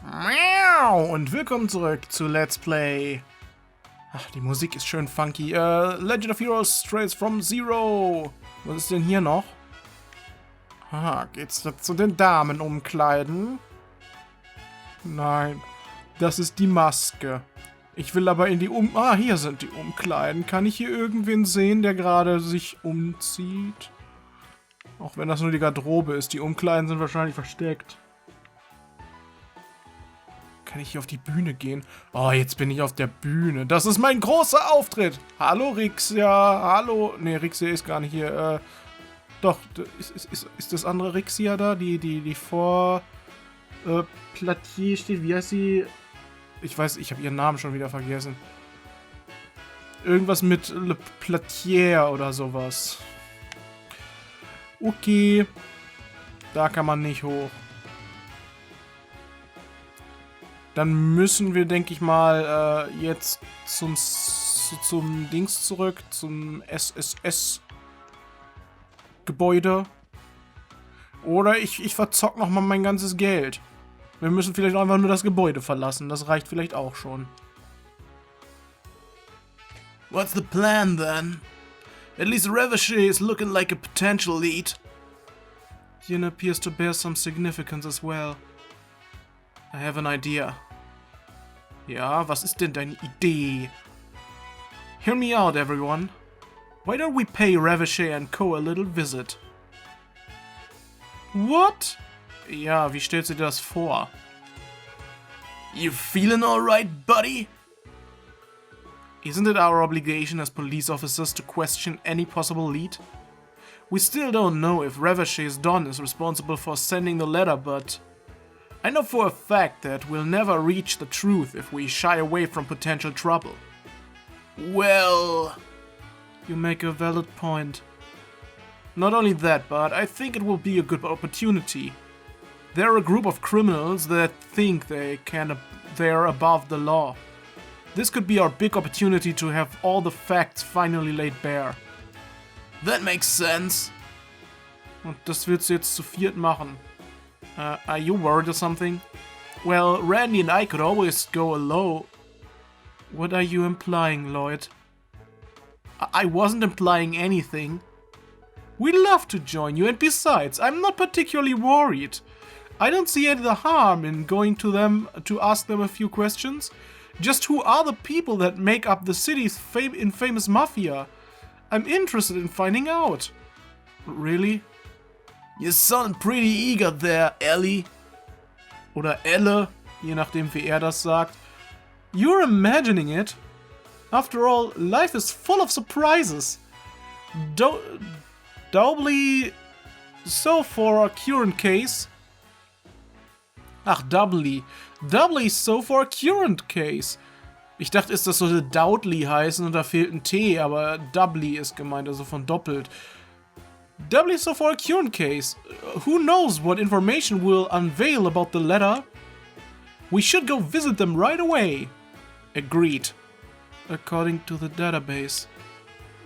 Miau! Und willkommen zurück zu Let's Play. Ach, die Musik ist schön funky. Legend of Heroes Trails from Zero. Was ist denn hier noch? Aha, geht's da zu den Damenumkleiden? Nein, das ist die Maske. Ich will aber in die hier sind die Umkleiden. Kann ich hier irgendwen sehen, der gerade sich umzieht? Auch wenn das nur die Garderobe ist. Die Umkleiden sind wahrscheinlich versteckt. Kann ich hier auf die Bühne gehen? Oh, jetzt bin ich auf der Bühne. Das ist mein großer Auftritt. Hallo, Rixia. Hallo. Ne, Rixia ist gar nicht hier. Doch, ist das andere Rixia da? Die vor Platier steht. Wie heißt sie? Ich weiß, ich habe ihren Namen schon wieder vergessen. Irgendwas mit Le Platier oder sowas. Okay. Da kann man nicht hoch. Dann müssen wir, denke ich mal, jetzt zum Dings zurück, zum SSS-Gebäude. Oder ich verzock nochmal mein ganzes Geld. Wir müssen vielleicht einfach nur das Gebäude verlassen. Das reicht vielleicht auch schon. What's the plan then? At least Revachet is looking like a potential lead. Yin appears to bear some significance as well. I have an idea. Ja, was ist denn deine Idee? Hear me out, everyone. Why don't we pay Revachet and Co. a little visit? What? Ja, wie stellst du dir das vor? You feeling alright, buddy? Isn't it our obligation as police officers to question any possible lead? We still don't know if Revachet's Don is responsible for sending the letter, but I know for a fact that we'll never reach the truth if we shy away from potential trouble. Well, you make a valid point. Not only that, but I think it will be a good opportunity. They're a group of criminals that think they're above the law. This could be our big opportunity to have all the facts finally laid bare. That makes sense. Und das willst du jetzt zu viert machen. Are you worried or something? Well, Randy and I could always go alone. What are you implying, Lloyd? I wasn't implying anything. We'd love to join you, and besides, I'm not particularly worried. I don't see any harm in going to them to ask them a few questions. Just who are the people that make up the city's infamous mafia? I'm interested in finding out. Really? You sound pretty eager there, Ellie. Oder Elle, je nachdem wie das sagt. You're imagining it. After all, life is full of surprises. Doubly so for a current case. Ach, doubly. Doubly so for a current case. Ich dachte, ist das sollte doubly heißen und da fehlt ein T, aber doubly ist gemeint, also von doppelt. Doubly so for a current case. Who knows what information will unveil about the letter? We should go visit them right away. Agreed. According to the database,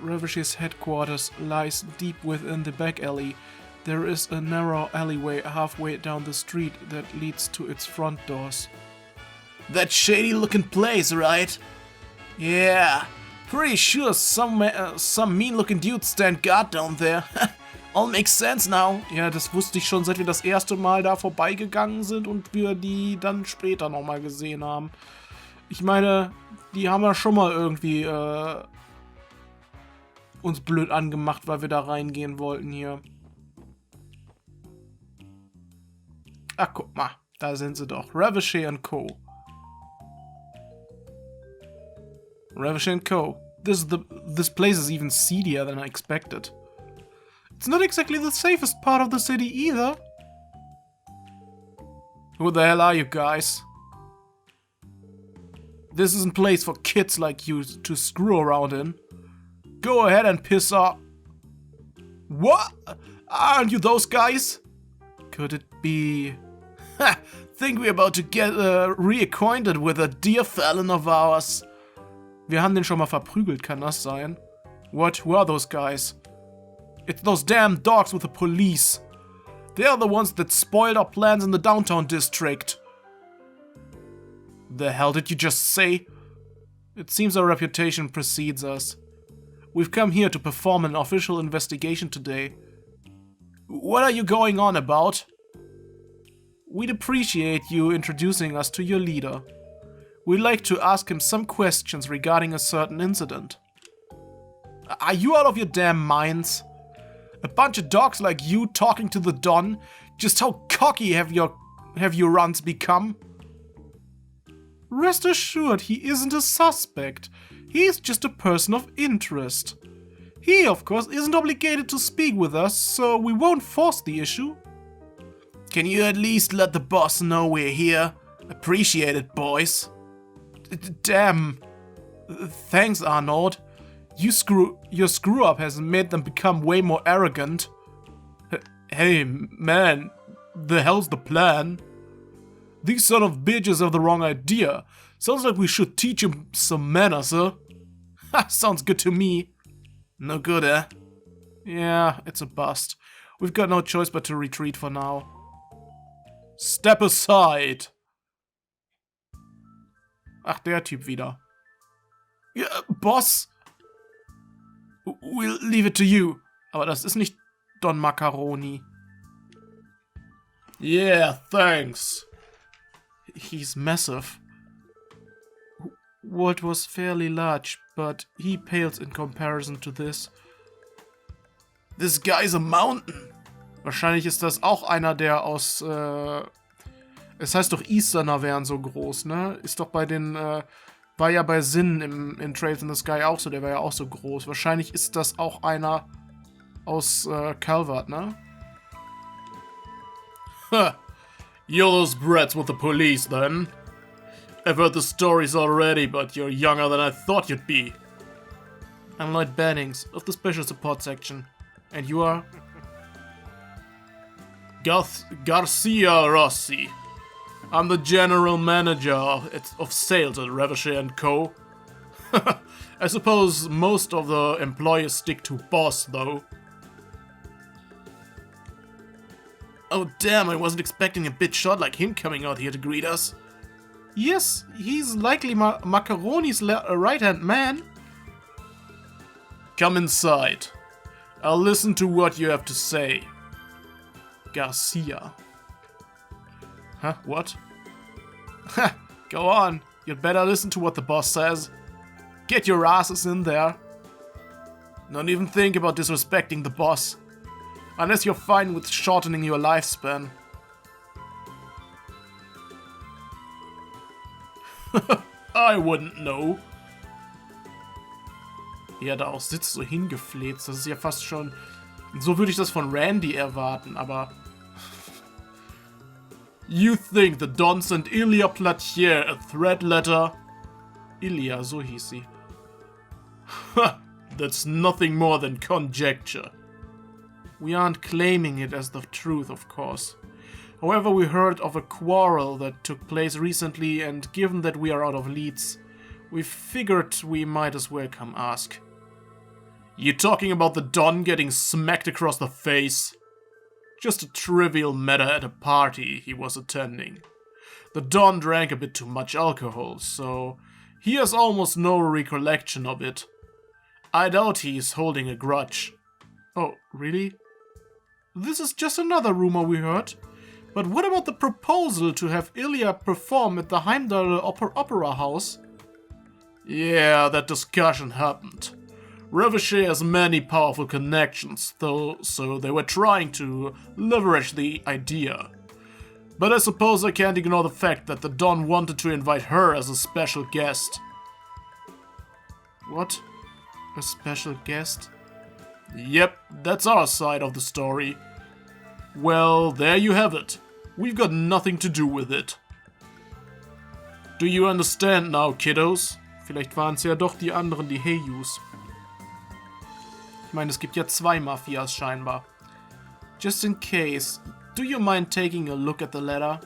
Revachet's headquarters lies deep within the back alley. There is a narrow alleyway halfway down the street that leads to its front doors. That shady looking place, right? Yeah. Pretty sure some mean looking dudes stand guard down there. All makes sense now. Ja, das wusste ich schon, seit wir das erste Mal da vorbeigegangen sind und wir die dann später nochmal gesehen haben. Ich meine, die haben ja schon mal irgendwie uns blöd angemacht, weil wir da reingehen wollten hier. Ach, guck mal, da sind sie doch. Revachet and Co. Revachet and Co. This place is even seedier than I expected. It's not exactly the safest part of the city either. Who the hell are you guys? This isn't a place for kids like you to screw around in. Go ahead and piss off. What? Aren't you those guys? Could it be? Ha! Think we're about to get reacquainted with a dear felon of ours. Wir haben den schon mal verprügelt, kann das sein? What? Who are those guys? It's those damn dogs with the police. They are the ones that spoiled our plans in the downtown district. The hell did you just say? It seems our reputation precedes us. We've come here to perform an official investigation today. What are you going on about? We'd appreciate you introducing us to your leader. We'd like to ask him some questions regarding a certain incident. Are you out of your damn minds? A bunch of dogs like you talking to the Don? Just how cocky have your runs become? Rest assured, he isn't a suspect. He's just a person of interest. He, of course, isn't obligated to speak with us, so we won't force the issue. Can you at least let the boss know we're here? Appreciate it, boys. Damn. Thanks, Arnold. Your screw-up has made them become way more arrogant. Hey, man, the hell's the plan? These son of bitches have the wrong idea. Sounds like we should teach him some manners, huh? Ha, sounds good to me. No good, eh? Yeah, it's a bust. We've got no choice but to retreat for now. Step aside! Ach, der Typ wieder. Ja, Boss! We'll leave it to you. Aber das ist nicht Don Macaroni. Yeah, thanks. He's massive. Walt was fairly large, but he pales in comparison to this. This guy's a mountain. Wahrscheinlich ist das auch einer, der aus, es heißt doch Easterner wären so groß, ne? Ist doch bei den, war ja bei Sin in Trails in the Sky auch so, der war ja auch so groß. Wahrscheinlich ist das auch einer aus, Calvert, ne? Ha! You're those brats with the police, then? I've heard the stories already, but you're younger than I thought you'd be. I'm Lloyd Bannings, of the Special Support Section. And you are? Garcia Rossi. I'm the General Manager of Sales at Revachet & Co. I suppose most of the employees stick to boss, though. Oh damn, I wasn't expecting a big shot like him coming out here to greet us. Yes, he's likely Macaroni's right-hand man. Come inside. I'll listen to what you have to say. Garcia. Huh? What? Ha! Go on. You'd better listen to what the boss says. Get your asses in there. Don't even think about disrespecting the boss. Unless you're fine with shortening your lifespan. I wouldn't know. Ja, da auch sitzt so hingefläzt. Das ist ja fast schon... So würde ich das von Randy erwarten, aber... You think the Don sent Ilya Platier a threat letter? Ilya, so hieß sie. That's nothing more than conjecture. We aren't claiming it as the truth, of course. However, we heard of a quarrel that took place recently, and given that we are out of leads, we figured we might as well come ask. You talking about the Don getting smacked across the face? Just a trivial matter at a party he was attending. The Don drank a bit too much alcohol, so he has almost no recollection of it. I doubt he's holding a grudge. Oh, really? This is just another rumor we heard. But what about the proposal to have Ilya perform at the Heimdall Opera House? Yeah, that discussion happened. Revachet has many powerful connections, though, so they were trying to leverage the idea. But I suppose I can't ignore the fact that the Don wanted to invite her as a special guest. What? A special guest? Yep, that's our side of the story. Well, there you have it. We've got nothing to do with it. Do you understand now, kiddos? Vielleicht waren es ja doch die anderen, die HÖHLEs. Ich meine, es gibt ja zwei Mafias scheinbar. Just in case, do you mind taking a look at the letter?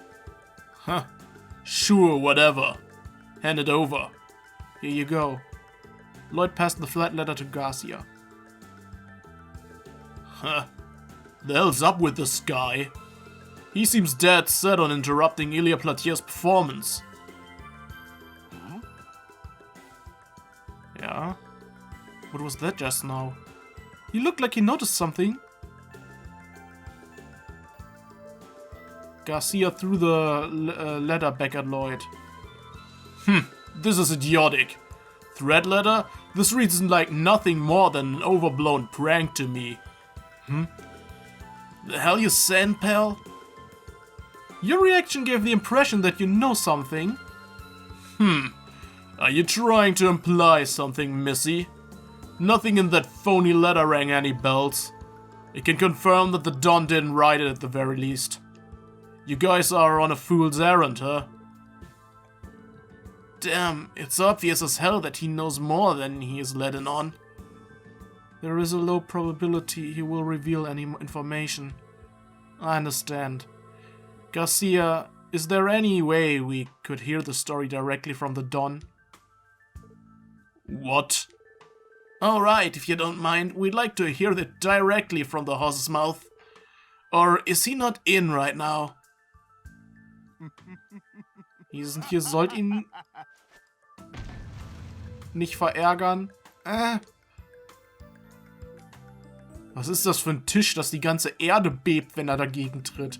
Huh. Sure, whatever. Hand it over. Here you go. Lloyd passed the flat letter to Garcia. Huh. The hell's up with this guy? He seems dead set on interrupting Ilya Platier's performance. What was that just now? He looked like he noticed something. Garcia threw the letter back at Lloyd. This is idiotic. Thread letter? This reads like nothing more than an overblown prank to me. The hell you saying, pal? Your reaction gave the impression that you know something. Are you trying to imply something, Missy? Nothing in that phony letter rang any bells. It can confirm that the Don didn't write it at the very least. You guys are on a fool's errand, huh? Damn, it's obvious as hell that he knows more than he is letting on. There is a low probability he will reveal any information. I understand. Garcia, is there any way we could hear the story directly from the Don? What? Alright, if you don't mind, we'd like to hear it directly from the horse's mouth. Or is he not in right now? Ihr sollt ihn nicht verärgern. Was ist das für ein Tisch, dass die ganze Erde bebt, wenn er dagegen tritt?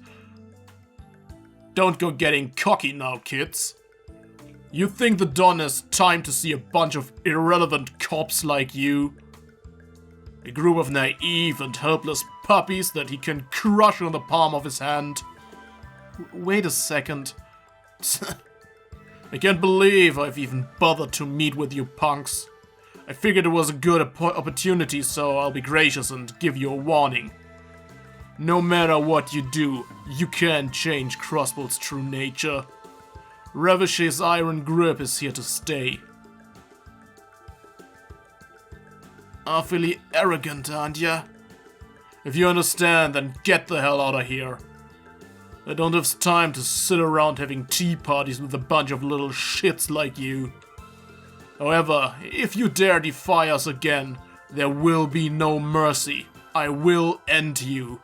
Don't go getting cocky now, kids. You think the Don has time to see a bunch of irrelevant cops like you? A group of naive and helpless puppies that he can crush on the palm of his hand. Wait a second. I can't believe I've even bothered to meet with you punks. I figured it was a good opportunity, so I'll be gracious and give you a warning. No matter what you do, you can't change Crossbell's true nature. Ravish's iron grip is here to stay. Awfully arrogant, aren't ya? If you understand, then get the hell out of here. I don't have time to sit around having tea parties with a bunch of little shits like you. However, if you dare defy us again, there will be no mercy. I will end you.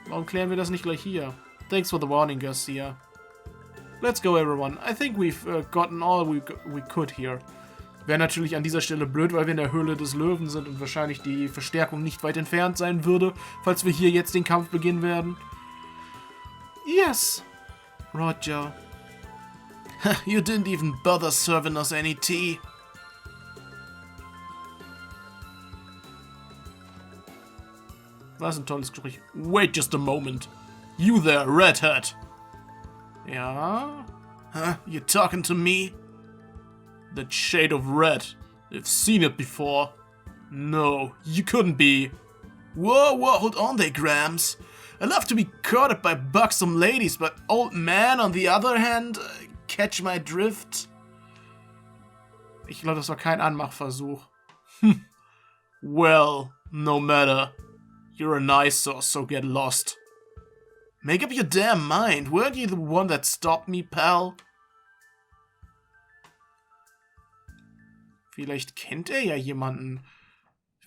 Warum klären wir das nicht gleich hier? Thanks for the warning, Garcia. Let's go, everyone. I think we've gotten all we could here. Wäre natürlich an dieser Stelle blöd, weil wir in der Höhle des Löwen sind und wahrscheinlich die Verstärkung nicht weit entfernt sein würde, falls wir hier jetzt den Kampf beginnen werden. Yes, Roger. You didn't even bother serving us any tea. Was ein tolles Gespräch. Wait just a moment. You there, Redhead. Ja? Huh? You talking to me? That shade of red. I've seen it before. No, you couldn't be. Whoa, hold on there, Grams. I love to be courted by buxom ladies, but old man, on the other hand, catch my drift? Ich glaube, das war kein Anmachversuch. Well, no matter. You're an eyesore, so get lost. Make up your damn mind. Weren't you the one that stopped me, pal? Vielleicht kennt er ja jemanden.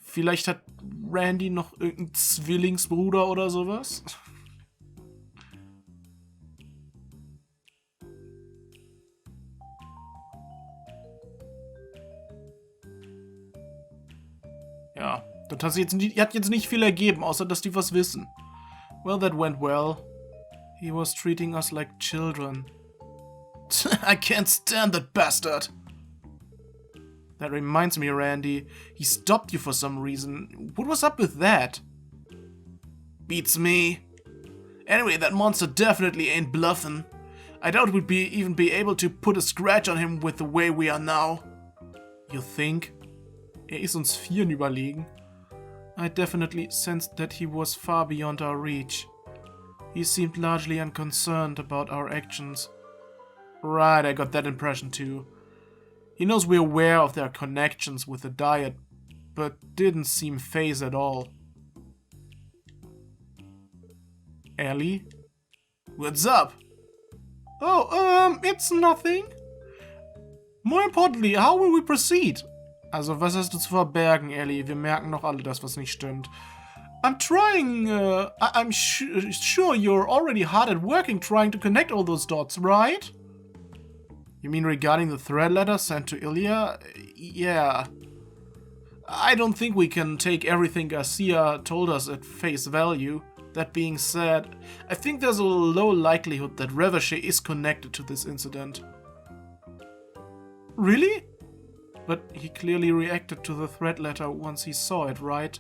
Vielleicht hat Randy noch irgendeinen Zwillingsbruder oder sowas. Ja, das hat jetzt nicht viel ergeben, außer dass die was wissen. Well, that went well. He was treating us like children. I can't stand that bastard. That reminds me, Randy. He stopped you for some reason. What was up with that? Beats me. Anyway, that monster definitely ain't bluffing. I doubt we'd even be able to put a scratch on him with the way we are now. You think? Ist uns vieren überlegen. I definitely sensed that he was far beyond our reach. He seemed largely unconcerned about our actions. Right, I got that impression too. He knows we're aware of their connections with the Diet, but didn't seem fazed at all. Ellie? What's up? Oh, it's nothing. More importantly, how will we proceed? Also, was hast du zu verbergen, Ellie? Wir merken noch alle das, was nicht stimmt. I'm trying, I'm sure you're already hard at working trying to connect all those dots, right? You mean regarding the thread letter sent to Ilya? Yeah. I don't think we can take everything Garcia told us at face value. That being said, I think there's a low likelihood that Revachet is connected to this incident. Really? But he clearly reacted to the threat letter once he saw it, right?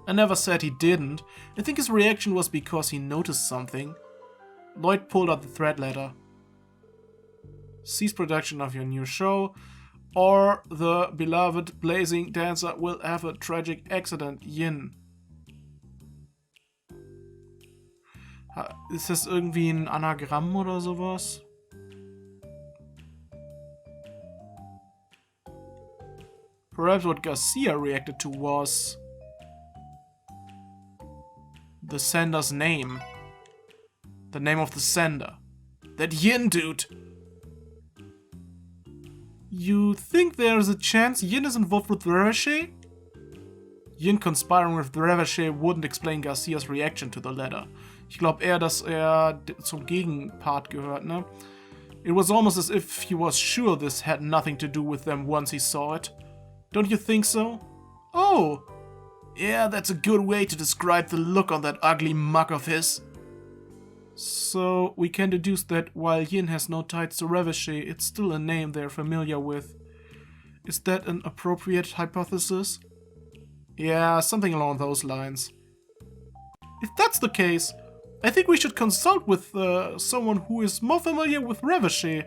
I never said he didn't. I think his reaction was because he noticed something. Lloyd pulled out the threat letter. Cease production of your new show, or the beloved blazing dancer will have a tragic accident, Yin. Ist das irgendwie ein Anagramm oder sowas? Perhaps what Garcia reacted to was the sender's name. The name of the sender. That Yin dude. You think there's a chance Yin is involved with Revachet? Yin conspiring with Revachet wouldn't explain Garcias reaction to the letter. Ich glaube eher, dass zum Gegenpart gehört, ne? It was almost as if he was sure this had nothing to do with them once he saw it. Don't you think so? Oh! Yeah, that's a good way to describe the look on that ugly mug of his. So, we can deduce that while Yin has no ties to Revachet, it's still a name they're familiar with. Is that an appropriate hypothesis? Yeah, something along those lines. If that's the case, I think we should consult with someone who is more familiar with Revachet.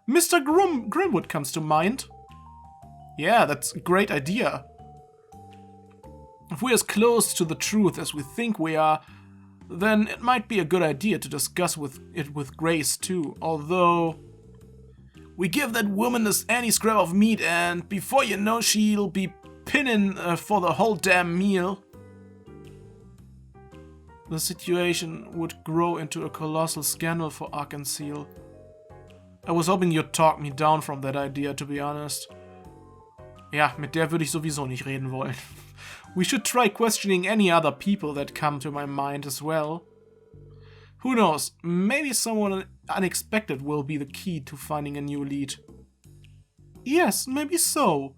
Mr. Grimwood comes to mind. Yeah, that's a great idea. If we're as close to the truth as we think we are, then it might be a good idea to discuss it with Grace too, although we give that woman any scrap of meat and before you know she'll be pinning for the whole damn meal. The situation would grow into a colossal scandal for Arkansas. I was hoping you'd talk me down from that idea, to be honest. Ja, mit der würde ich sowieso nicht reden wollen. We should try questioning any other people that come to my mind as well. Who knows, maybe someone unexpected will be the key to finding a new lead. Yes, maybe so.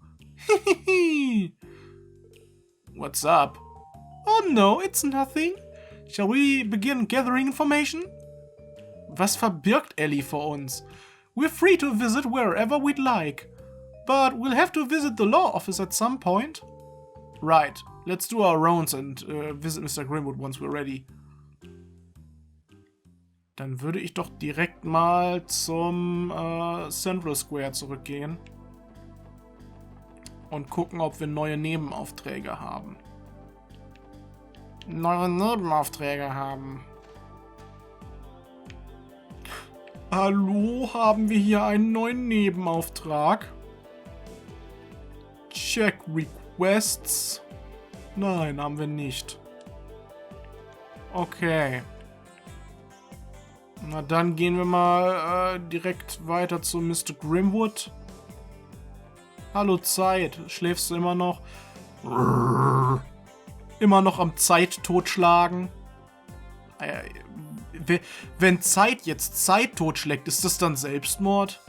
What's up? Oh no, it's nothing. Shall we begin gathering information? Was verbirgt Ellie vor uns? We're free to visit wherever we'd like. But we'll have to visit the law office at some point. Right, let's do our rounds and visit Mr. Grimwood once we're ready. Dann würde ich doch direkt mal zum Central Square zurückgehen. Und gucken, ob wir neue Nebenaufträge haben. Hallo, haben wir hier einen neuen Nebenauftrag? Check Requests. Nein, haben wir nicht. Okay. Na dann gehen wir mal direkt weiter zu Mr. Grimwood. Hallo Zeit, schläfst du immer noch? Immer noch am Zeit totschlagen? Wenn Zeit jetzt Zeit totschlägt, ist das dann Selbstmord?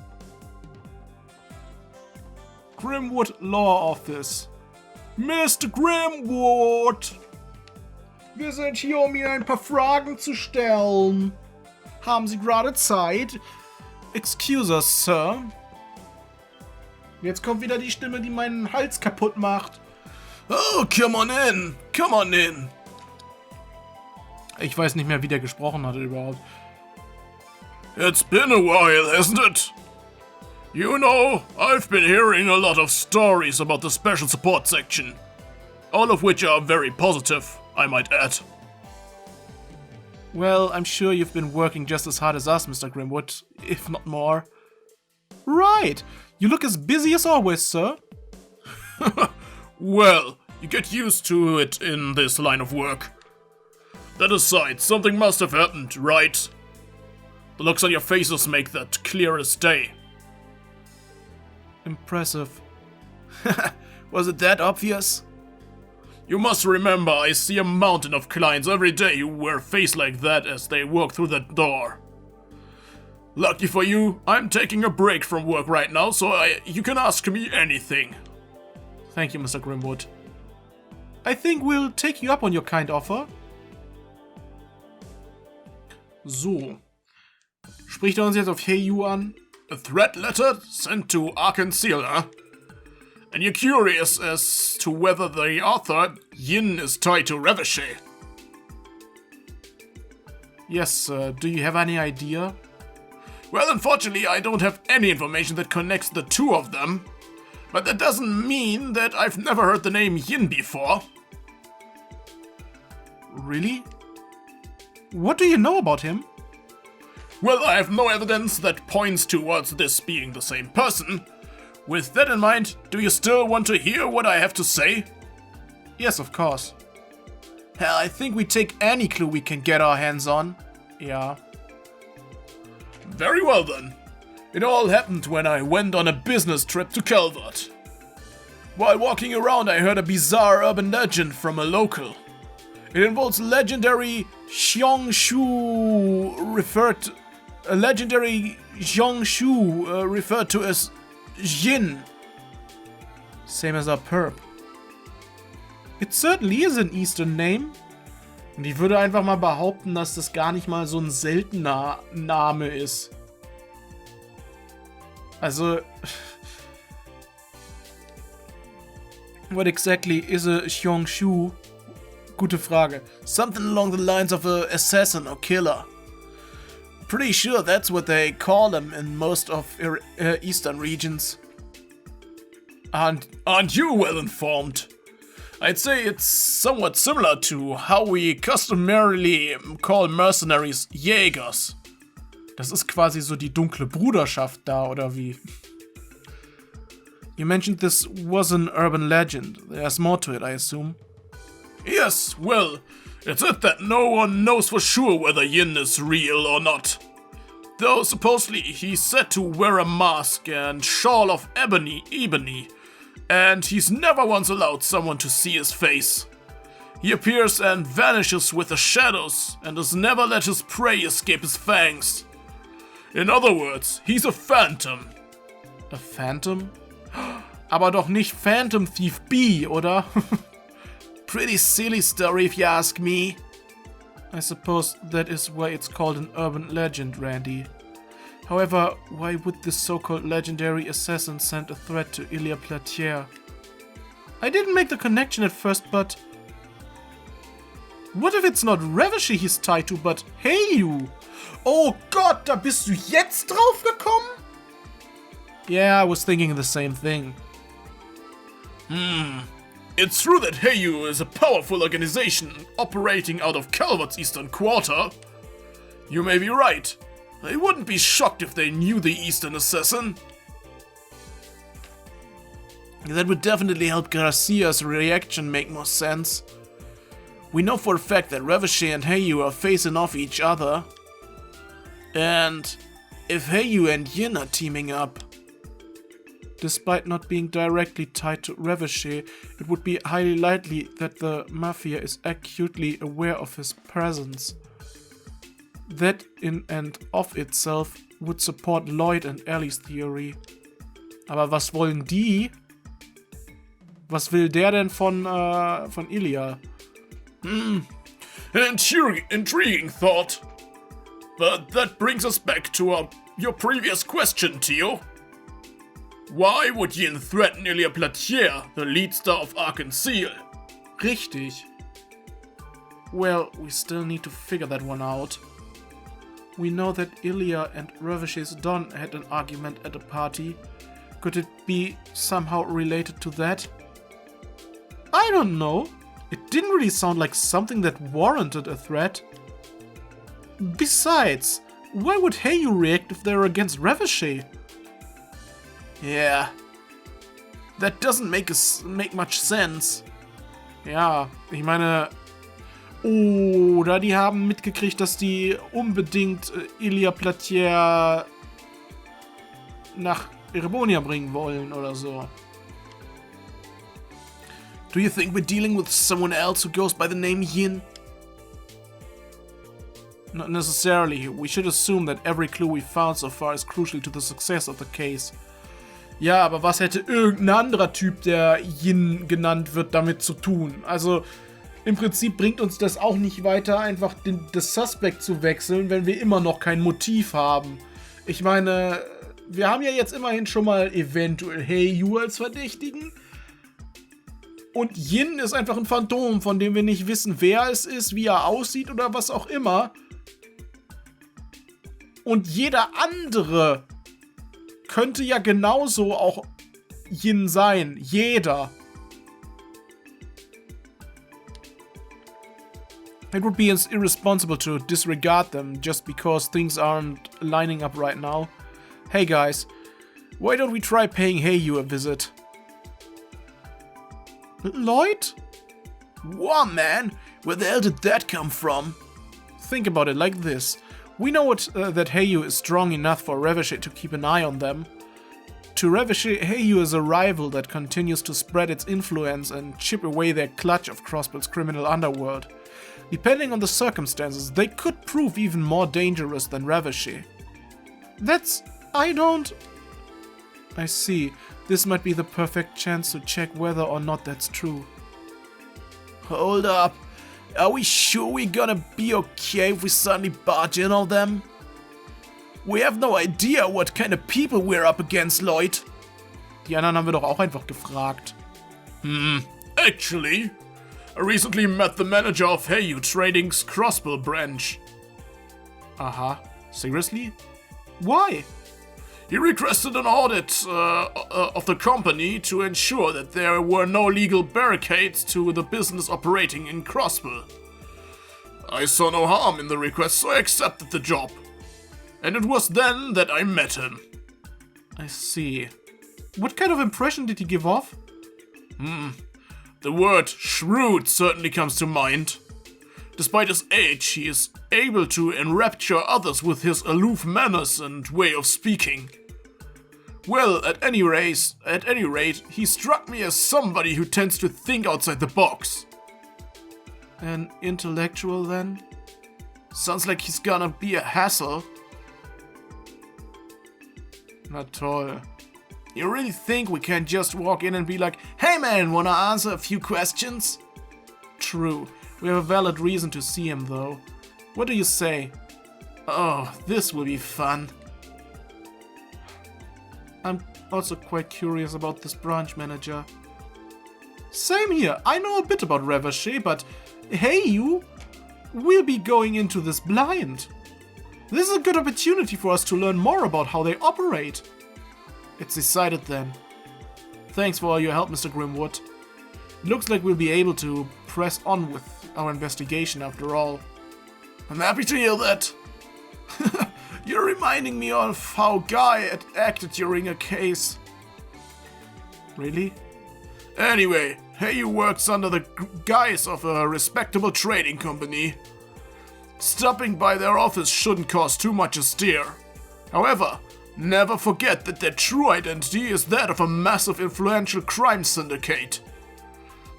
Grimwood Law Office. Mr. Grimwood! Wir sind hier, um Ihnen ein paar Fragen zu stellen. Haben Sie gerade Zeit? Excuse us, Sir. Jetzt kommt wieder die Stimme, die meinen Hals kaputt macht. Oh, come on in! Come on in! Ich weiß nicht mehr, wie der gesprochen hatte überhaupt. It's been a while, hasn't it? You know, I've been hearing a lot of stories about the Special Support Section. All of which are very positive, I might add. Well, I'm sure you've been working just as hard as us, Mr. Grimwood, if not more. Right! You look as busy as always, sir. Well, you get used to it in this line of work. That aside, something must have happened, right? The looks on your faces make that clear as day. Impressive. Was it that obvious? You must remember, I see a mountain of clients every day who wear a face like that as they walk through that door. Lucky for you, I'm taking a break from work right now, so you can ask me anything. Thank you, Mr. Grimwood. I think we'll take you up on your kind offer. So. Spricht er uns jetzt auf Eiyuu an? A threat letter sent to Arkansas, huh? And you're curious as to whether the author, Yin, is tied to Reveshe? Yes, do you have any idea? Well, unfortunately, I don't have any information that connects the two of them. But that doesn't mean that I've never heard the name Yin before. Really? What do you know about him? Well, I have no evidence that points towards this being the same person. With that in mind, do you still want to hear what I have to say? Yes, of course. Hell, I think we take any clue we can get our hands on. Yeah. Very well then. It all happened when I went on a business trip to Calvert. While walking around, I heard a bizarre urban legend from a local. It involves legendary Xiangshu referred to as Yin. Same as our perp. It certainly is an Eastern name. Und ich würde einfach mal behaupten, dass das gar nicht mal so ein seltener Name ist. Also, what exactly is a Xiangshu? Gute Frage. Something along the lines of an assassin or killer. Pretty sure that's what they call them in most of Eastern regions. Aren't you well informed? I'd say it's somewhat similar to how we customarily call mercenaries Jägers. Das ist quasi so die dunkle Bruderschaft da, oder wie? You mentioned this was an urban legend. There's more to it, I assume. Yes, well, it's it that no one knows for sure whether Yin is real or not. Though supposedly he's said to wear a mask and shawl of ebony, and he's never once allowed someone to see his face. He appears and vanishes with the shadows and has never let his prey escape his fangs. In other words, he's a phantom. A phantom? Aber doch nicht Phantom Thief B, oder? Pretty silly story if you ask me. I suppose that is why it's called an urban legend, Randy. However, why would this so-called legendary assassin send a threat to Ilya Platier? I didn't make the connection at first, but... What if it's not Reveshe he's tied to, but Eiyuu? Oh Gott, da bist du jetzt drauf gekommen? Yeah, I was thinking the same thing. It's true that Eiyuu is a powerful organization operating out of Calvert's eastern quarter. You may be right. I wouldn't be shocked if they knew the Eastern Assassin. That would definitely help Garcia's reaction make more sense. We know for a fact that Reveshe and Eiyuu are facing off each other. And if Eiyuu and Yin are teaming up, despite not being directly tied to Reveshe, it would be highly likely that the Mafia is acutely aware of his presence. That in and of itself would support Lloyd and Ellie's theory. Aber was wollen die? Was will der denn von Ilya? Intriguing thought. But that brings us back to your previous question, Tio. Why would Yin threaten Ilya Platier, the lead star of Arkansas? Richtig. Well, we still need to figure that one out. We know that Ilya and Reveshe's Don had an argument at a party. Could it be somehow related to that? I don't know. It didn't really sound like something that warranted a threat. Besides, why would Eiyuu react if they're against Reveshe? Yeah, that doesn't make much sense. Ja, ich meine... Oder die haben mitgekriegt, dass die unbedingt Ilya Platier nach Erebonia bringen wollen oder so. Do you think we're dealing with someone else who goes by the name Yin? Not necessarily. We should assume that every clue we found so far is crucial to the success of the case. Ja, aber was hätte irgendein anderer Typ, der Yin genannt wird, damit zu tun? Also, im Prinzip bringt uns das auch nicht weiter, einfach das Suspect zu wechseln, wenn wir immer noch kein Motiv haben. Ich meine, wir haben ja jetzt immerhin schon mal eventuell Eiyuu als Verdächtigen. Und Yin ist einfach ein Phantom, von dem wir nicht wissen, wer es ist, wie er aussieht oder was auch immer. Und jeder andere könnte ja genauso auch Yin sein. Jeder. It would be irresponsible to disregard them just because things aren't lining up right now. Hey guys, why don't we try paying Eiyuu a visit? Lloyd? What, man? Where the hell did that come from? Think about it like this. We know that Eiyuu is strong enough for Reveshe to keep an eye on them. To Reveshe, Eiyuu is a rival that continues to spread its influence and chip away their clutch of Crossbell's criminal underworld. Depending on the circumstances, they could prove even more dangerous than Reveshe. I see. This might be the perfect chance to check whether or not that's true. Hold up. Are we sure we're gonna be okay if we suddenly barge in on them? We have no idea what kind of people we're up against, Lloyd. Die anderen haben wir doch auch einfach gefragt. Actually, I recently met the manager of Eiyuu Trading's Crossbell branch. Aha. Seriously? Why? He requested an audit of the company to ensure that there were no legal barricades to the business operating in Crossbell. I saw no harm in the request, so I accepted the job. And it was then that I met him. I see. What kind of impression did he give off? The word shrewd certainly comes to mind. Despite his age, he is able to enrapture others with his aloof manners and way of speaking. Well, at any rate, he struck me as somebody who tends to think outside the box. An intellectual, then? Sounds like he's gonna be a hassle. Na toll. You really think we can just walk in and be like, "Hey man, wanna answer a few questions?" True. We have a valid reason to see him, though. What do you say? Oh, this will be fun. I'm also quite curious about this branch manager. Same here. I know a bit about Reveshe, but Eiyuu, we'll be going into this blind. This is a good opportunity for us to learn more about how they operate. It's decided then. Thanks for all your help, Mr. Grimwood. Looks like we'll be able to press on with our investigation after all. I'm happy to hear that. You're reminding me of how Guy had acted during a case. Really? Anyway, Eiyuu works under the guise of a respectable trading company. Stopping by their office shouldn't cost too much a steer. However, never forget that their true identity is that of a massive influential crime syndicate.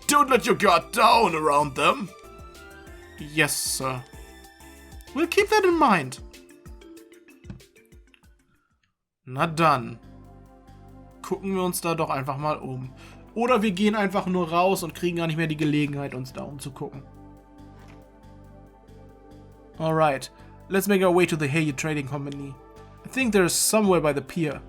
Don't let your guard down around them. Yes, sir. We'll keep that in mind. Na dann. Gucken wir uns da doch einfach mal um. Oder wir gehen einfach nur raus und kriegen gar nicht mehr die Gelegenheit, uns da umzugucken. Alright, let's make our way to the Eiyuu Trading Company. I think there is somewhere by the pier.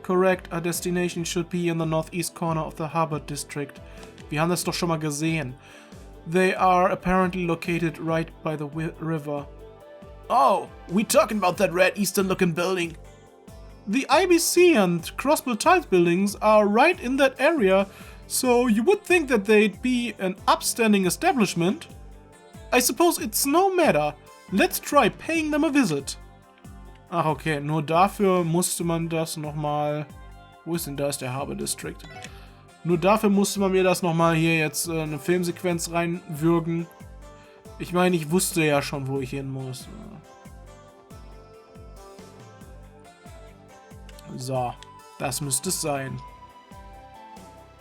Correct, our destination should be in the northeast corner of the harbor district. Wir haben das doch schon mal gesehen. They are apparently located right by the river. Oh, we talking about that red eastern looking building? The IBC and Crossbell Tiles buildings are right in that area, so you would think that they'd be an upstanding establishment. I suppose it's no matter. Let's try paying them a visit. Ach okay, nur dafür musste man das nochmal... Wo ist denn da? Ist der Harbor District. Nur dafür musste man mir das nochmal hier jetzt eine Filmsequenz reinwürgen. Ich meine, ich wusste ja schon, wo ich hin muss. So, das müsste es sein.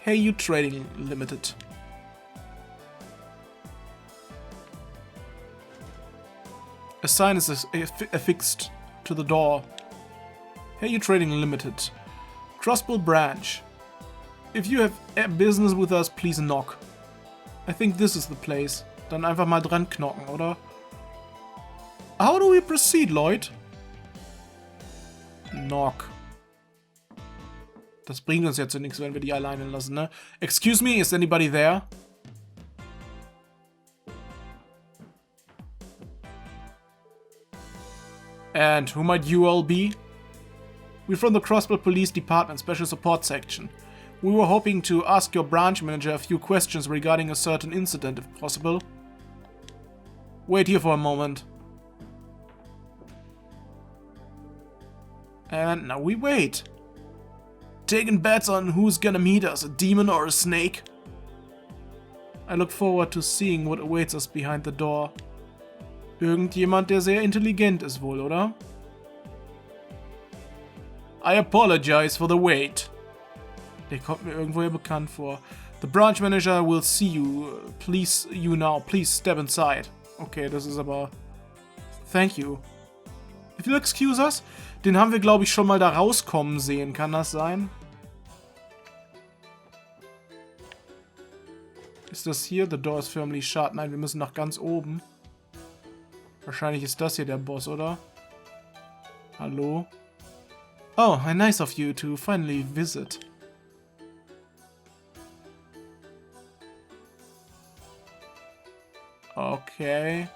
Eiyuu Trading Limited. A sign is affixed to the door. Eiyuu Trading Limited. Crossbell branch. If you have business with us, please knock. I think this is the place. Dann einfach mal dran knocken, oder? How do we proceed, Lloyd? Knock. Das bringt uns jetzt nichts, wenn wir die alleine lassen, ne? Excuse me, is anybody there? And who might you all be? We're from the Crossbell Police Department Special Support Section. We were hoping to ask your branch manager a few questions regarding a certain incident, if possible. Wait here for a moment. And now we wait. Taking bets on who's gonna meet us, a demon or a snake? I look forward to seeing what awaits us behind the door. Irgendjemand, der sehr intelligent ist wohl, oder? I apologize for the wait. Der kommt mir irgendwoher bekannt vor. The branch manager will see you. Please, please step inside. Okay, das ist aber... Thank you. If you'll excuse us, den haben wir, glaube ich, schon mal da rauskommen sehen. Kann das sein? Ist das hier? The door is firmly shut. Nein, wir müssen nach ganz oben. Wahrscheinlich ist das hier der Boss, oder? Hallo? Oh, how nice of you to finally visit. Okay.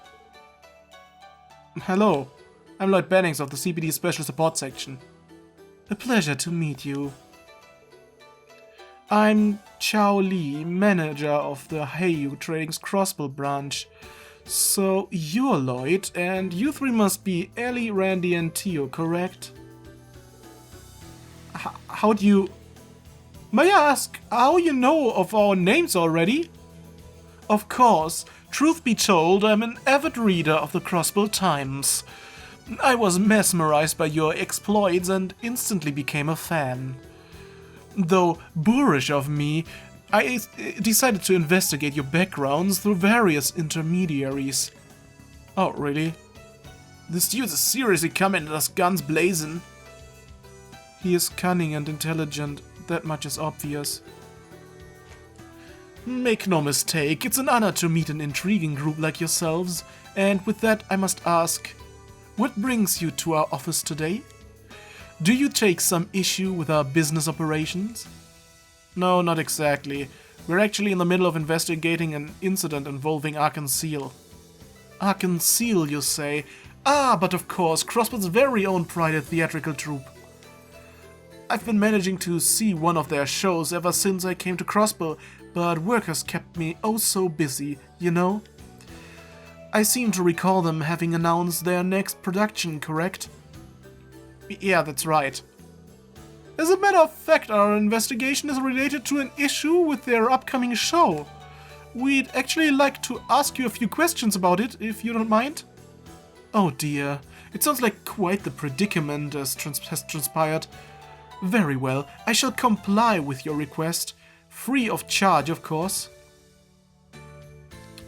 Hello. I'm Lloyd Bannings of the CPD Special Support Section. A pleasure to meet you. I'm Chao Lee, manager of the Eiyuu Trading's Crossbell branch. So, you're Lloyd, and you three must be Ellie, Randy, and Tio, correct? How do you... May I ask how you know of our names already? Of course. Truth be told, I'm an avid reader of the Crossbell Times. I was mesmerized by your exploits and instantly became a fan. Though boorish of me, I decided to investigate your backgrounds through various intermediaries. Oh, really? This dude is seriously coming at us guns blazing. He is cunning and intelligent, that much is obvious. Make no mistake, it's an honor to meet an intriguing group like yourselves, and with that I must ask, what brings you to our office today? Do you take some issue with our business operations? No, not exactly. We're actually in the middle of investigating an incident involving Arkan Seal. Arkan Seal, you say? Ah, but of course, Crossbell's very own private theatrical troupe. I've been managing to see one of their shows ever since I came to Crossbell, but work has kept me oh so busy, you know? I seem to recall them having announced their next production, correct? Yeah, that's right. As a matter of fact, our investigation is related to an issue with their upcoming show. We'd actually like to ask you a few questions about it, if you don't mind. Oh dear, it sounds like quite the predicament has transpired. Very well, I shall comply with your request. Free of charge, of course.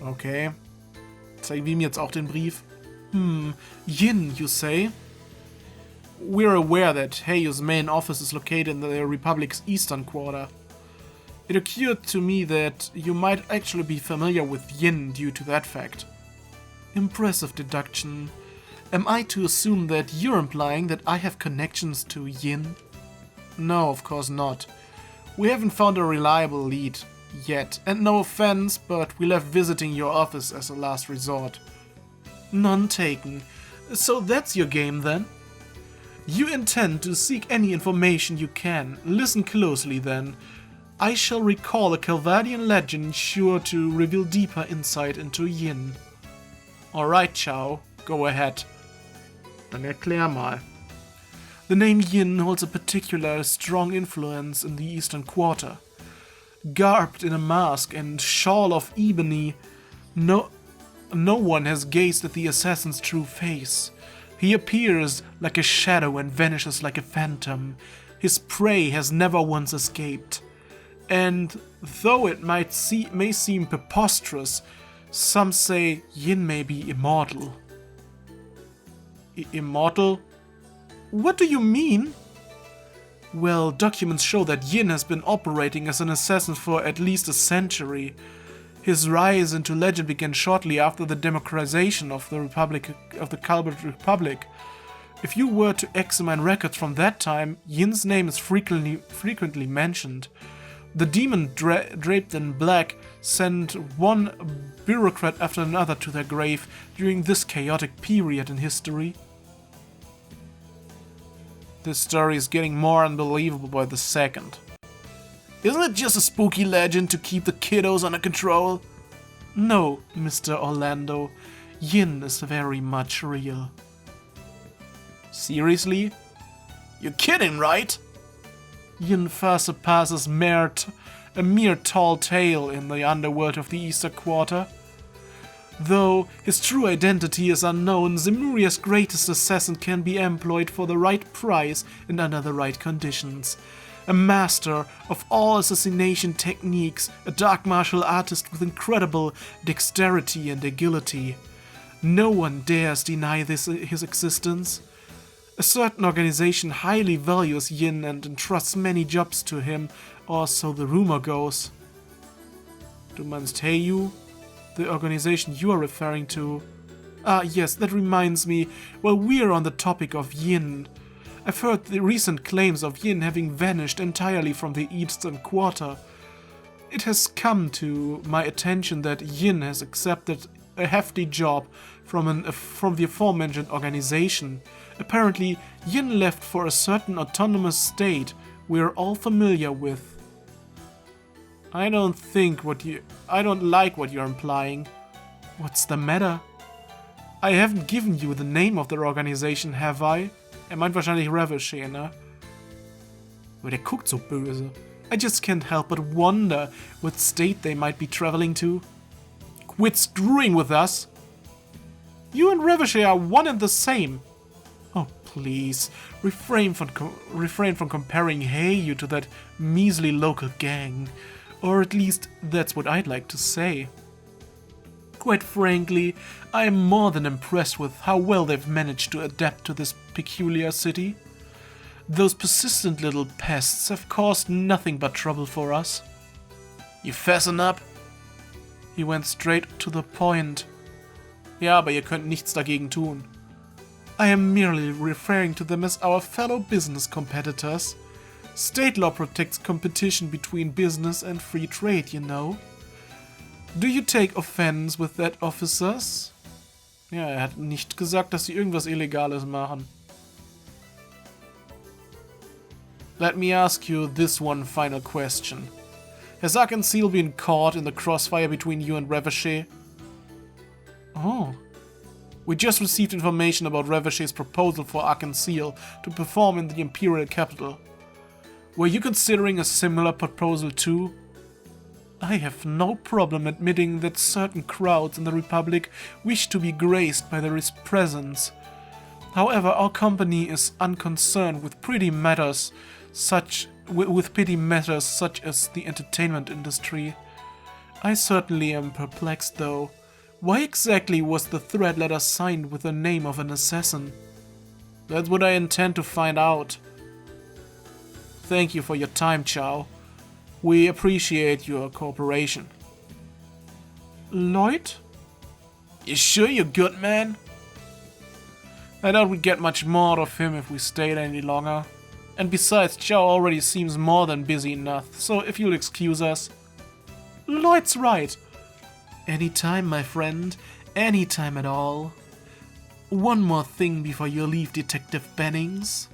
Okay. Zeigen wir ihm jetzt auch den Brief. Yin, you say? We're aware that Eiyuu's main office is located in the Republic's eastern quarter. It occurred to me that you might actually be familiar with Yin due to that fact. Impressive deduction. Am I to assume that you're implying that I have connections to Yin? No, of course not. We haven't found a reliable lead yet, and no offense, but we left visiting your office as a last resort. None taken. So that's your game then? You intend to seek any information you can. Listen closely then. I shall recall a Calvadian legend sure to reveal deeper insight into Yin. Alright, Chao, go ahead. Dann erklär mal. The name Yin holds a particular strong influence in the eastern quarter. Garbed in a mask and shawl of ebony, no one has gazed at the assassin's true face. He appears like a shadow and vanishes like a phantom. His prey has never once escaped. And though it may seem preposterous, some say Yin may be immortal. Immortal? What do you mean? Well, documents show that Yin has been operating as an assassin for at least a century. His rise into legend began shortly after the democratization of the Culbert Republic. If you were to examine records from that time, Yin's name is frequently mentioned. The demon draped in black sent one bureaucrat after another to their grave during this chaotic period in history. This story is getting more unbelievable by the second. Isn't it just a spooky legend to keep the kiddos under control? No, Mr. Orlando. Yin is very much real. Seriously? You're kidding, right? Yin far surpasses a mere tall tale in the underworld of the Eastern Quarter. Though his true identity is unknown, Zemuria's greatest assassin can be employed for the right price and under the right conditions. A master of all assassination techniques, a dark martial artist with incredible dexterity and agility. No one dares deny his existence. A certain organization highly values Yin and entrusts many jobs to him, or so the rumor goes. Du meinst Eiyuu? The organization you are referring to? Ah, yes, that reminds me. While we're on the topic of Yin, I've heard the recent claims of Yin having vanished entirely from the Eastern Quarter. It has come to my attention that Yin has accepted a hefty job from the aforementioned organization. Apparently, Yin left for a certain autonomous state we're all familiar with. I don't like what you're implying. What's the matter? I haven't given you the name of their organization, have I? Meint wahrscheinlich Revochet, ne? Aber der guckt so böse. I just can't help but wonder what state they might be traveling to. Quit screwing with us! You and Revochet are one and the same. Oh, please, refrain from comparing Eiyuu to that measly local gang. Or at least, that's what I'd like to say. Quite frankly, I am more than impressed with how well they've managed to adapt to this peculiar city. Those persistent little pests have caused nothing but trouble for us. You fasten up? He went straight to the point. Ja, aber ihr könnt nichts dagegen tun. I am merely referring to them as our fellow business competitors. State law protects competition between business and free trade, you know. Do you take offense with that, officers? Ja, hat nicht gesagt, dass sie irgendwas Illegales machen. Let me ask you this one final question. Has Arkansas been caught in the crossfire between you and Revochet? Oh. We just received information about Revochet's proposal for Arkansas to perform in the Imperial capital. Were you considering a similar proposal too? I have no problem admitting that certain crowds in the Republic wish to be graced by their presence. However, our company is unconcerned with petty matters such as the entertainment industry. I certainly am perplexed though. Why exactly was the threat letter signed with the name of an assassin? That's what I intend to find out. Thank you for your time, Chow. We appreciate your cooperation. Lloyd? You sure you're good, man? I doubt we'd get much more out of him if we stayed any longer. And besides, Chow already seems more than busy enough, so if you'll excuse us. Lloyd's right. Anytime, my friend. Anytime at all. One more thing before you leave, Detective Bannings.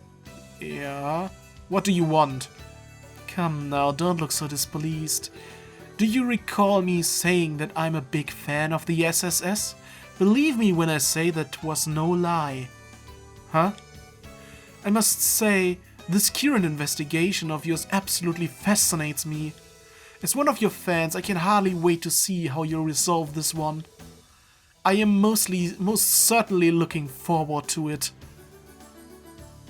Yeah? What do you want? Come now, don't look so displeased. Do you recall me saying that I'm a big fan of the SSS? Believe me when I say that was no lie. Huh? I must say, this current investigation of yours absolutely fascinates me. As one of your fans, I can hardly wait to see how you resolve this one. I am most certainly looking forward to it.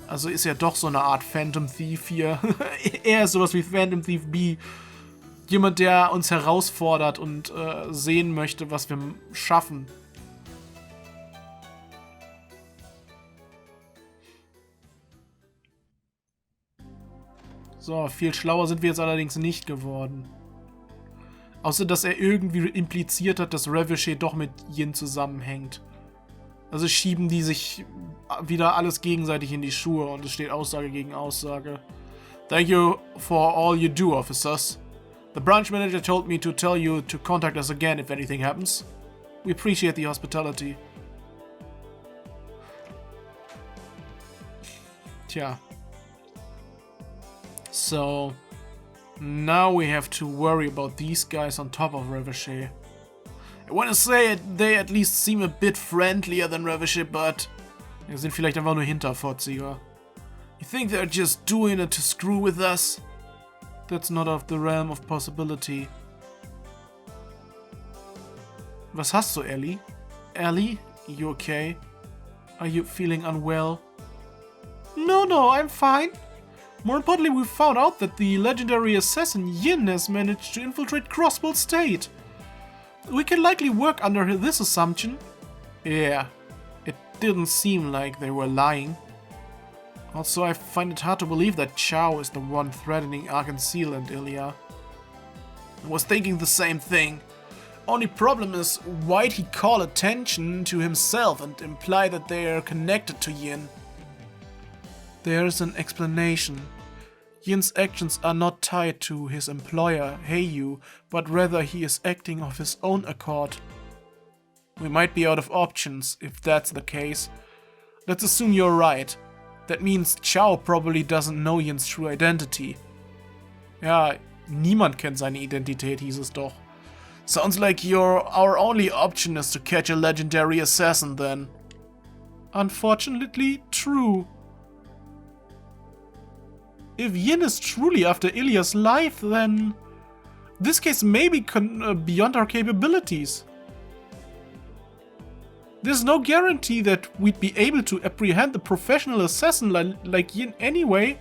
Also ist ja doch so eine Art Phantom Thief hier. Er ist sowas wie Phantom Thief B. Jemand, der uns herausfordert und sehen möchte, was wir schaffen. So, viel schlauer sind wir jetzt allerdings nicht geworden. Außer, dass er irgendwie impliziert hat, dass Revochet doch mit Yin zusammenhängt. Also schieben die sich wieder alles gegenseitig in die Schuhe und es steht Aussage gegen Aussage. Thank you for all you do, officers. The branch manager told me to tell you to contact us again if anything happens. We appreciate the hospitality. Tja. So, now we have to worry about these guys on top of Revochet. I want to say they at least seem a bit friendlier than Revochet, but die sind vielleicht einfach nur Hinterfotziger. You think they're just doing it to screw with us? That's not of the realm of possibility. Was hast du, Ellie? Ellie? You okay? Are you feeling unwell? No, I'm fine. More importantly, we found out that the legendary assassin Yin has managed to infiltrate Crossbell State. We can likely work under this assumption. Yeah, it didn't seem like they were lying. Also, I find it hard to believe that Chao is the one threatening Arkansas and Ilya. I was thinking the same thing. Only problem is, why'd he call attention to himself and imply that they are connected to Yin? There's an explanation. Yin's actions are not tied to his employer, Eiyuu, but rather he is acting of his own accord. We might be out of options, if that's the case. Let's assume you're right. That means Chao probably doesn't know Yin's true identity. Ja, niemand kennt seine Identität, hieß es doch. Sounds like our only option is to catch a legendary assassin then. Unfortunately, true. If Yin is truly after Ilya's life, then this case may be beyond our capabilities. There's no guarantee that we'd be able to apprehend the professional assassin like Yin anyway.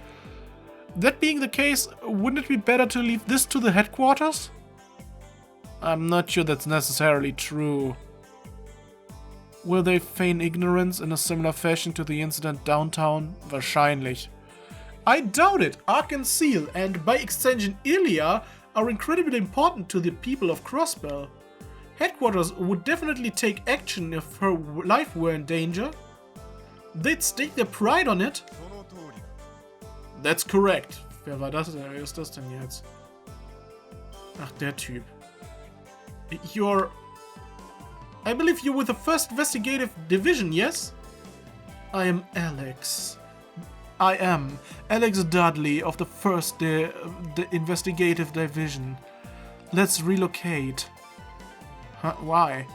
That being the case, wouldn't it be better to leave this to the headquarters? I'm not sure that's necessarily true. Will they feign ignorance in a similar fashion to the incident downtown? Wahrscheinlich. I doubt it. Arkansas and by extension Ilya are incredibly important to the people of Crossbell. Headquarters would definitely take action if her life were in danger. They'd stake their pride on it. That's correct. Wer war das denn? Wer ist das denn jetzt? Ach, der Typ. I believe you're with the 1st Investigative Division, yes? I am Alex. I am Alex Dudley of the 1st Investigative Division. Let's relocate. Huh, why?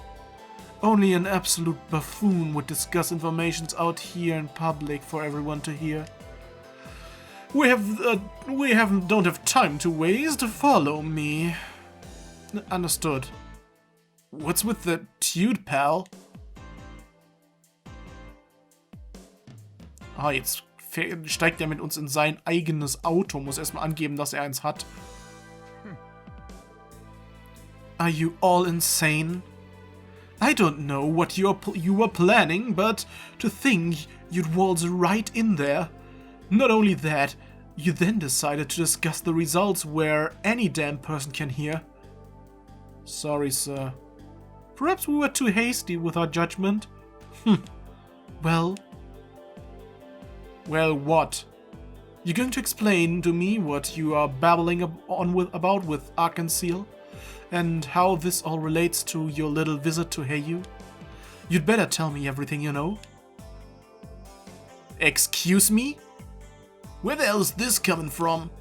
Only an absolute buffoon would discuss informations out here in public for everyone to hear. We don't have time to waste. Follow me. Understood. What's with the dude, pal? Ah, jetzt steigt er mit uns in sein eigenes Auto. Muss erstmal angeben, dass er eins hat. Are you all insane? I don't know what you were planning, but to think you'd waltz right in there. Not only that, you then decided to discuss the results where any damn person can hear. Sorry, sir. Perhaps we were too hasty with our judgment. Well, what? You're going to explain to me what you are babbling about with Arkansas, and how this all relates to your little visit to Eiyuu? You'd better tell me everything you know. Excuse me? Where the hell is this coming from?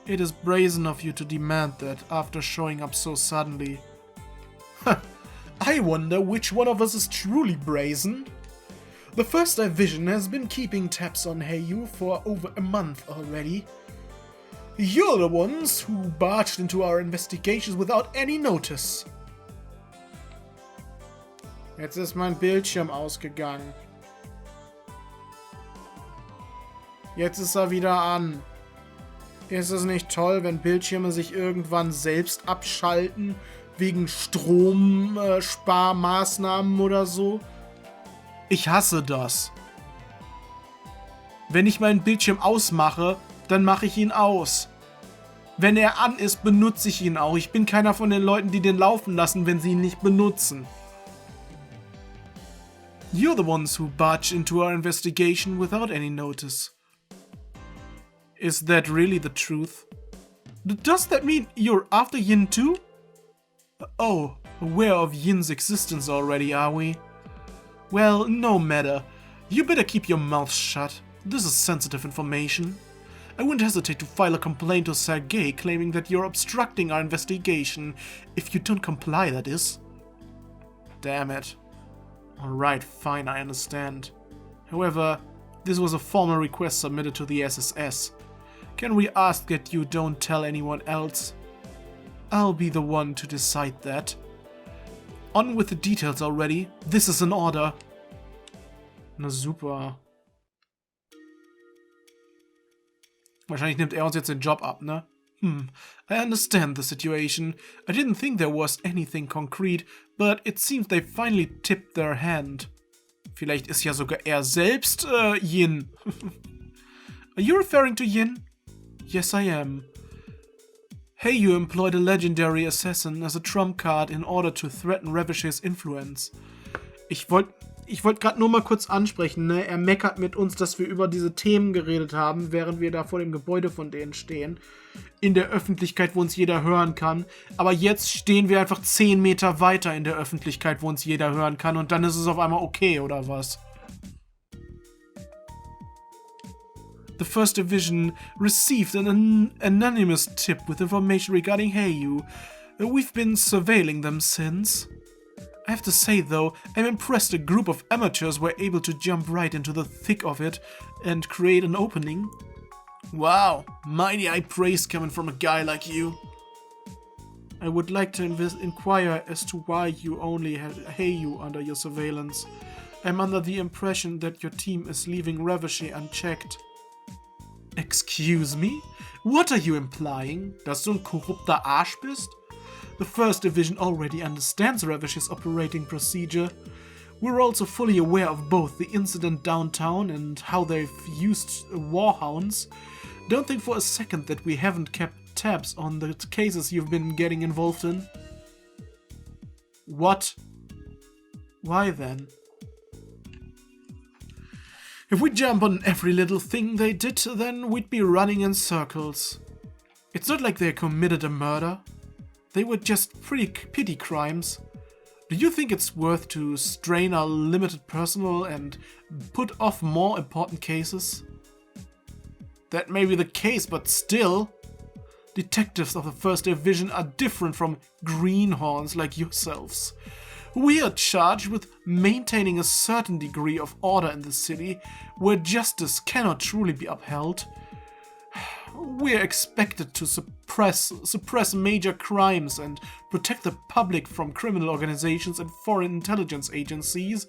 It is brazen of you to demand that after showing up so suddenly. I wonder which one of us is truly brazen. The 1st Division has been keeping tabs on Eiyuu for over a month already. You're the ones who barged into our investigations without any notice. Jetzt ist mein Bildschirm ausgegangen. Jetzt ist er wieder an. Ist es nicht toll, wenn Bildschirme sich irgendwann selbst abschalten, wegen Stromsparmaßnahmen oder so? Ich hasse das. Wenn ich meinen Bildschirm ausmache, dann mache ich ihn aus. Wenn er an ist, benutze ich ihn auch. Ich bin keiner von den Leuten, die den laufen lassen, wenn sie ihn nicht benutzen. You're the ones who barged into our investigation without any notice. Is that really the truth? Does that mean you're after Yin too? Oh, aware of Yin's existence already, are we? Well, no matter. You better keep your mouth shut. This is sensitive information. I wouldn't hesitate to file a complaint to Sergei claiming that you're obstructing our investigation. If you don't comply, that is. Damn it. Alright, fine, I understand. However, this was a formal request submitted to the SSS. Can we ask that you don't tell anyone else? I'll be the one to decide that. On with the details already. This is an order. Na super. Wahrscheinlich nimmt er uns jetzt den Job ab, ne? I understand the situation. I didn't think there was anything concrete, but it seems they finally tipped their hand. Vielleicht ist ja sogar er selbst, Yin. Are you referring to Yin? Yes, I am. HÖHLE employed a legendary assassin as a trump card in order to threaten Ravish's influence. Ich wollte gerade nur mal kurz ansprechen, ne? Er meckert mit uns, dass wir über diese Themen geredet haben, während wir da vor dem Gebäude von denen stehen. In der Öffentlichkeit, wo uns jeder hören kann. Aber jetzt stehen wir einfach 10 Meter weiter in der Öffentlichkeit, wo uns jeder hören kann. Und dann ist es auf einmal okay, oder was? The First Division received an anonymous tip with information regarding HÖHLE. We've been surveilling them since. I have to say though, I'm impressed a group of amateurs were able to jump right into the thick of it and create an opening. Wow, mighty high praise coming from a guy like you. I would like to inquire as to why you only had HÖHLE under your surveillance. I'm under the impression that your team is leaving Ravish unchecked. Excuse me? What are you implying? Dass du ein korrupter Arsch bist? The First Division already understands Ravish's operating procedure. We're also fully aware of both the incident downtown and how they've used warhounds. Don't think for a second that we haven't kept tabs on the cases you've been getting involved in. What? Why then? If we jump on every little thing they did, then we'd be running in circles. It's not like they committed a murder. They were just pretty petty crimes. Do you think it's worth to strain our limited personnel and put off more important cases? That may be the case, but still. Detectives of the First Division are different from greenhorns like yourselves. We are charged with maintaining a certain degree of order in the city, where justice cannot truly be upheld. We are expected to suppress major crimes and protect the public from criminal organizations and foreign intelligence agencies,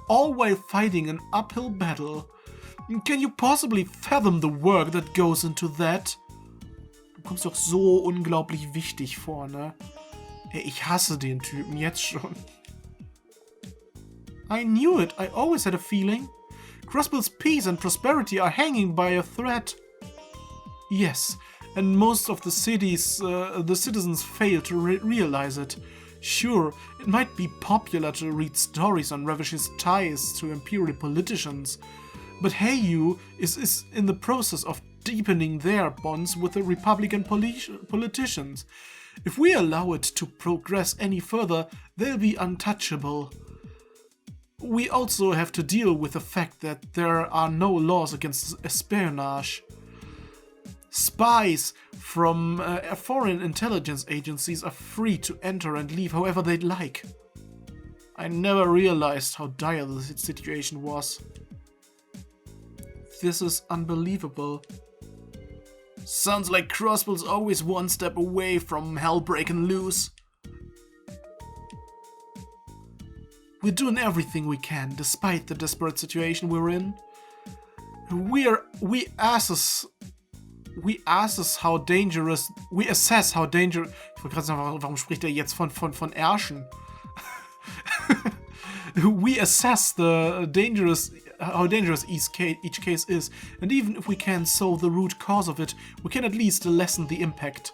all while fighting an uphill battle. Can you possibly fathom the work that goes into that? Du kommst doch so unglaublich wichtig vor, ne? Ey, ich hasse den Typen jetzt schon. I knew it. I always had a feeling. Crossbell's peace and prosperity are hanging by a thread. Yes, and most of the citizens fail to realize it. Sure, it might be popular to read stories on Ravish's ties to imperial politicians, but HÖHLE is in the process of deepening their bonds with the Republican politicians. If we allow it to progress any further, they'll be untouchable. We also have to deal with the fact that there are no laws against espionage. Spies from foreign intelligence agencies are free to enter and leave however they'd like. I never realized how dire the situation was. This is unbelievable. Sounds like Crossbell's always one step away from hell breaking loose. We're doing everything we can, despite the desperate situation we're in. We assess how dangerous. Ich wollte gerade sagen, warum spricht er jetzt von Ärschen? We assess the dangerous each case is, and even if we can't solve the root cause of it, we can at least lessen the impact.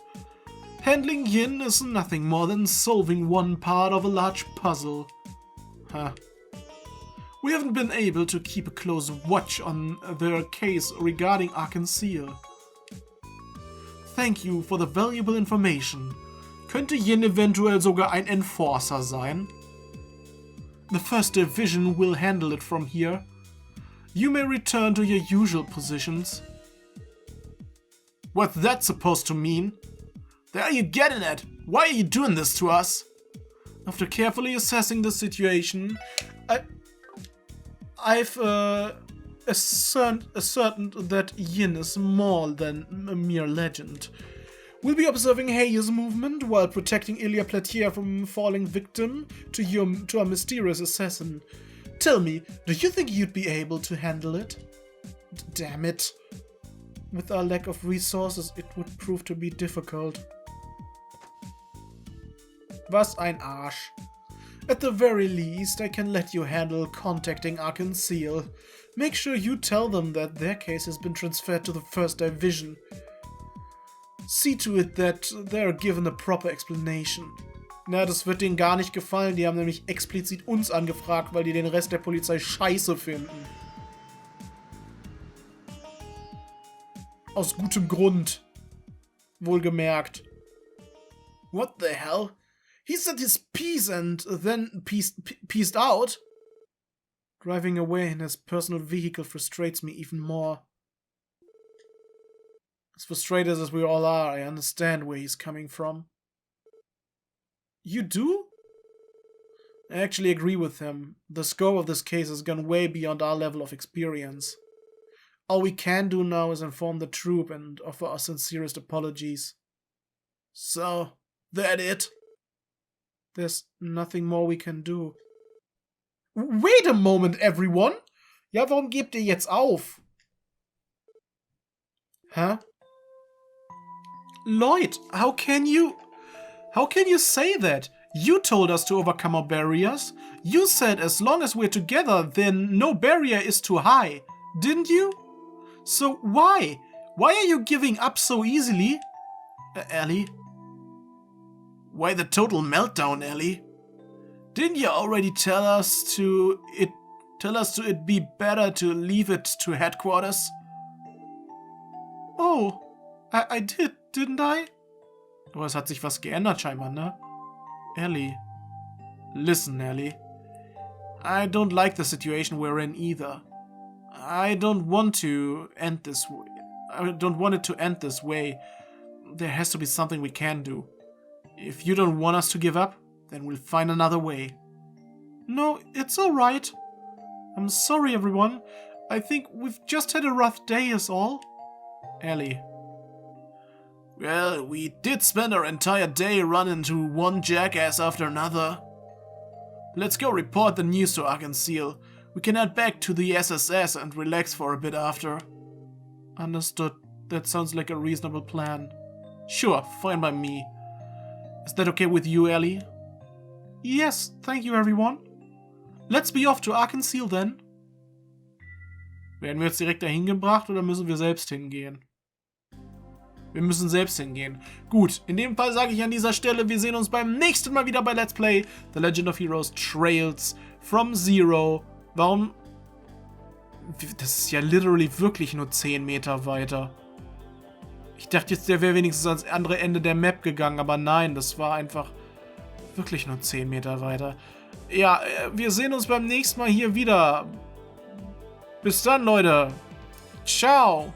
Handling yin is nothing more than solving one part of a large puzzle. Huh. We haven't been able to keep a close watch on their case regarding Arkansas. Thank you for the valuable information. Könnte Yin eventuell sogar ein Enforcer sein? The First Division will handle it from here. You may return to your usual positions. What's that supposed to mean? There are you getting at? Why are you doing this to us? After carefully assessing the situation, I've ascertained that Yin is more than a mere legend. We'll be observing Heiyu's movement while protecting Ilya Platier from falling victim to a mysterious assassin. Tell me, do you think you'd be able to handle it? Damn it. With our lack of resources, it would prove to be difficult. Was ein Arsch. At the very least, I can let you handle contacting Arkansas. Make sure you tell them that their case has been transferred to the First Division. See to it that they're given a proper explanation. Na, das wird denen gar nicht gefallen. Die haben nämlich explizit uns angefragt, weil die den Rest der Polizei scheiße finden. Aus gutem Grund. Wohlgemerkt. What the hell? He said his piece and then pieced out? Driving away in his personal vehicle frustrates me even more. As frustrated as we all are, I understand where he's coming from. You do? I actually agree with him. The scope of this case has gone way beyond our level of experience. All we can do now is inform the troop and offer our sincerest apologies. So, that it? There's nothing more we can do. Wait a moment, everyone! Ja, warum gebt ihr jetzt auf? Huh? Lloyd, how can you say that? You told us to overcome our barriers. You said as long as we're together, then no barrier is too high. Didn't you? So why? Why are you giving up so easily? Ellie? Why the total meltdown, Ellie? Didn't you already tell us to it be better to leave it to headquarters? Oh, I did, didn't I? Aber es hat sich was geändert scheinbar, ne? Ellie. Listen, Ellie. I don't like the situation we're in either. I don't want to end this way. I don't want it to end this way. There has to be something we can do. If you don't want us to give up, then we'll find another way. No, it's alright. I'm sorry, everyone. I think we've just had a rough day is all. Ellie. Well, we did spend our entire day running into one jackass after another. Let's go report the news to Arkansas. We can head back to the SSS and relax for a bit after. Understood. That sounds like a reasonable plan. Sure, fine by me. Is that okay with you, Ellie? Yes, thank you, everyone. Let's be off to Arkansas then. Werden wir jetzt direkt dahin gebracht oder müssen wir selbst hingehen? Wir müssen selbst hingehen. Gut, in dem Fall sage ich an dieser Stelle, wir sehen uns beim nächsten Mal wieder bei Let's Play The Legend of Heroes Trails from Zero. Warum? Das ist ja literally wirklich nur 10 Meter weiter. Ich dachte jetzt, der wäre wenigstens ans andere Ende der Map gegangen, aber nein, das war einfach wirklich nur 10 Meter weiter. Ja, wir sehen uns beim nächsten Mal hier wieder. Bis dann, Leute. Ciao.